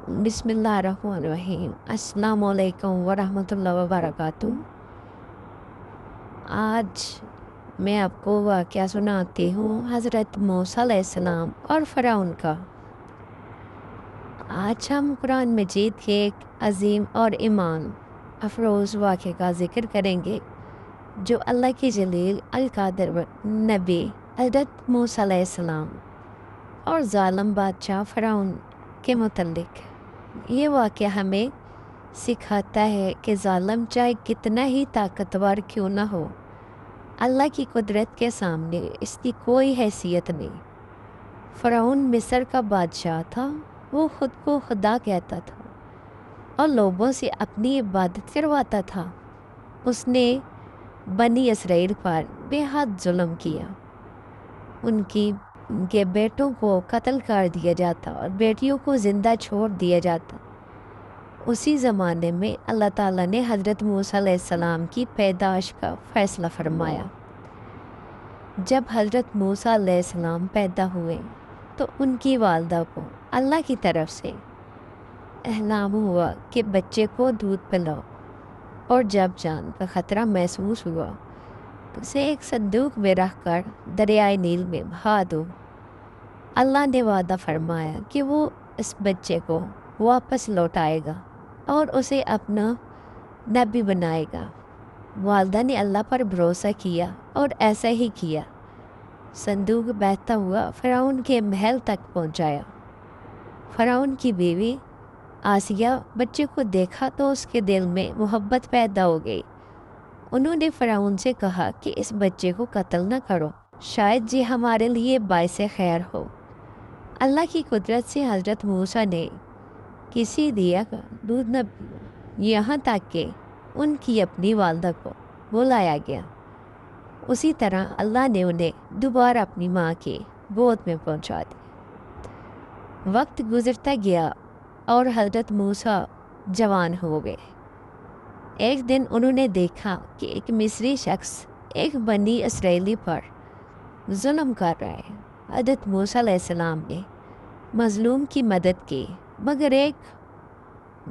बिस्मिल्लाहिर्रहमानिर्रहीम। अस्सलाम वालेकुम वरहमतुल्लाहि वबरकातुहू। आज मैं आपको वाक़या सुनाती हूँ हज़रत मूसा अलैहिस्सलाम और फ़िरौन का। आज हम कुरान मजीद के एक अजीम और ईमान अफरोज़ वाक़े का ज़िक्र करेंगे जो अल्लाह की जलील अल क़ादिर नबी हज़रत मूसा अलैहिस्सलाम और ज़ालिम बादशाह फ़िरौन के मुतल्लिक़। ये वाक़या हमें सिखाता है कि ज़ालिम चाहे कितना ही ताकतवर क्यों ना हो, अल्लाह की कुदरत के सामने इसकी कोई हैसियत नहीं। फ़िरौन मिस्र का बादशाह था, वो ख़ुद को खुदा कहता था और लोगों से अपनी इबादत करवाता था। उसने बनी इसराइल पर बेहद जुल्म किया, उनके बेटों को कत्ल कर दिया जाता और बेटियों को ज़िंदा छोड़ दिया जाता। उसी ज़माने में अल्लाह ताला ने हज़रत मूसा अलैहिस्सलाम की पैदाइश का फ़ैसला फरमाया। जब हज़रत मूसा अलैहिस्सलाम पैदा हुए तो उनकी वालदा को अल्लाह की तरफ से इल्हाम हुआ कि बच्चे को दूध पिलाओ, और जब जान का ख़तरा महसूस हुआ तो उसे एक संदूक में रख कर दरियाए नील में बहा दो। अल्लाह ने वादा फरमाया कि वो इस बच्चे को वापस लौटाएगा और उसे अपना नबी बनाएगा। वालदा ने अल्लाह पर भरोसा किया और ऐसा ही किया। संदूक बहता हुआ फ़िरौन के महल तक पहुंचाया। फ़िरौन की बीवी आसिया बच्चे को देखा तो उसके दिल में मोहब्बत पैदा हो गई। उन्होंने फ़िरौन से कहा कि इस बच्चे को कत्ल न करो, शायद ये हमारे लिए बाइस खैर हो। अल्लाह की कुदरत से हज़रत मूसा ने किसी दिया का दूध न पिया, यहाँ तक कि उनकी अपनी वालदा को बुलाया गया। उसी तरह अल्लाह ने उन्हें दोबारा अपनी माँ की गोद में पहुँचा दिया। वक्त गुज़रता गया और हज़रत मूसा जवान हो गए। एक दिन उन्होंने देखा कि एक मिस्री शख्स एक बनी इसराइली पर जुल्म कर रहा है। हज़रत मूसा अलैहिस्सलाम ने मज़लूम की मदद की, मगर एक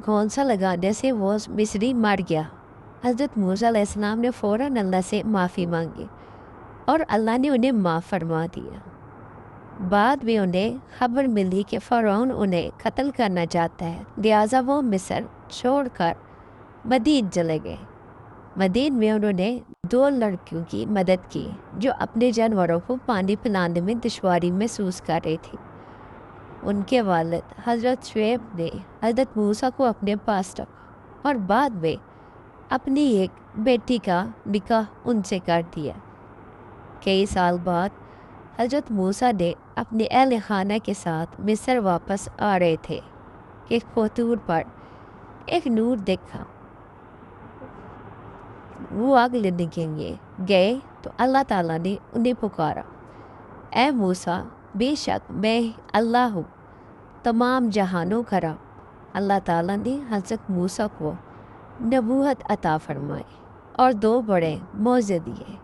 घोंसा लगाने से वो मिस्री मर गया। हज़रत मूसा अलैहिस्सलाम ने फ़ौरन अल्लाह से माफ़ी मांगी और अल्लाह ने उन्हें माफ़ फरमा दिया। बाद में उन्हें खबर मिली कि फ़िरौन उन्हें कत्ल करना चाहता है, लिहाजा वो मिस्र छोड़कर मदीन चले गए। मदीन में उन्होंने 2 लड़कियों की मदद की जो अपने जानवरों को पानी पिलाने में दुश्वारी महसूस कर रही थी। उनके वालिद हज़रत शुएब ने हज़रत मूसा को अपने पास रखा और बाद में अपनी एक बेटी का निकाह उनसे कर दिया। कई साल बाद हज़रत मूसा ने अपने अहल खाना के साथ मिस्र वापस आ रहे थे कि खतूर पर एक नूर देखा। वो आग लेने के लिए गए तो अल्लाह ताला ने उन्हें पुकारा, ए मूसा, बेशक मैं अल्लाह हूँ, तमाम जहानों का रब। अल्लाह ताला ने हज़रत मूसा को नबूवत अता फरमाई और 2 बड़े मौज़े दिए।